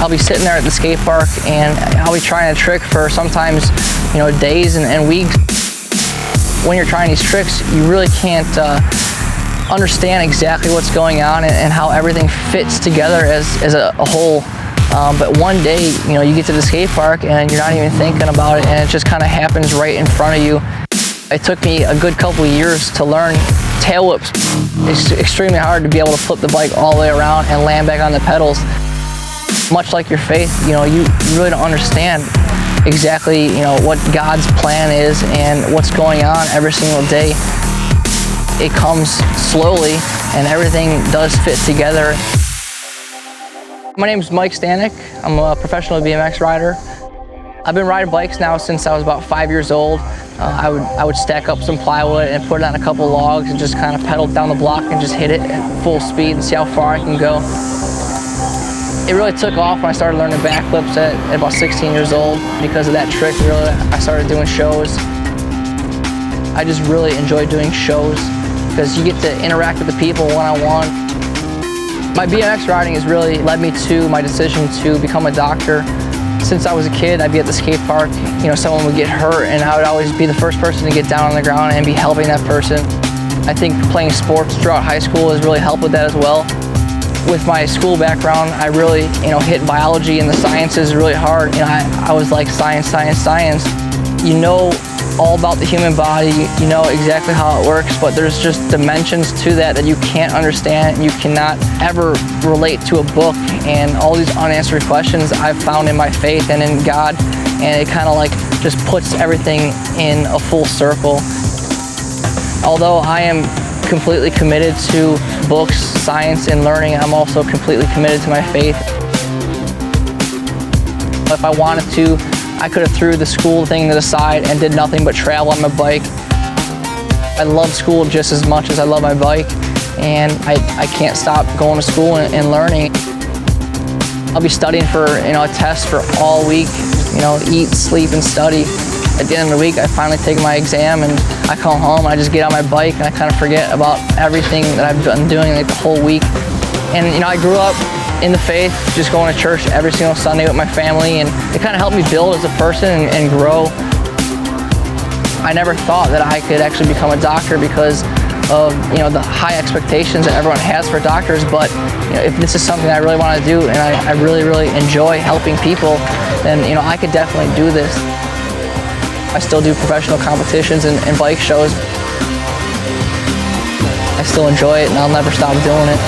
I'll be sitting there at the skate park and I'll be trying a trick for sometimes, days and weeks. When you're trying these tricks, you really can't understand exactly what's going on and how everything fits together as a whole. But one day, you get to the skate park and you're not even thinking about it, and it just kind of happens right in front of you. It took me a good couple of years to learn tail whips. It's extremely hard to be able to flip the bike all the way around and land back on the pedals. Much like your faith, you really don't understand exactly, what God's plan is and what's going on every single day. It comes slowly and everything does fit together. My name is Mike Stanek. I'm a professional BMX rider. I've been riding bikes now since I was about 5 years old. I would stack up some plywood and put it on a couple logs and just kind of pedal down the block and just hit it at full speed and see how far I can go. It really took off when I started learning backflips at about 16 years old. Because of that trick, really, I started doing shows. I just really enjoy doing shows because you get to interact with the people one-on-one. My BMX riding has really led me to my decision to become a doctor. Since I was a kid, I'd be at the skate park, someone would get hurt and I would always be the first person to get down on the ground and be helping that person. I think playing sports throughout high school has really helped with that as well. With my school background, I really, hit biology and the sciences really hard. I was like science, science, science. You know all about the human body, you know exactly how it works, but there's just dimensions to that you can't understand and you cannot ever relate to a book. And all these unanswered questions I've found in my faith and in God, and it kind of like just puts everything in a full circle. Although I am completely committed to books, science, and learning, I'm also completely committed to my faith. If I wanted to, I could have threw the school thing to the side and did nothing but travel on my bike. I love school just as much as I love my bike, and I can't stop going to school and learning. I'll be studying for a test for all week, eat, sleep, and study. At the end of the week, I finally take my exam and I come home and I just get on my bike and I kind of forget about everything that I've been doing like the whole week. And I grew up in the faith, just going to church every single Sunday with my family, and it kind of helped me build as a person and grow. I never thought that I could actually become a doctor because of the high expectations that everyone has for doctors, but if this is something I really want to do and I really enjoy helping people, then I could definitely do this. I still do professional competitions and bike shows. I still enjoy it and I'll never stop doing it.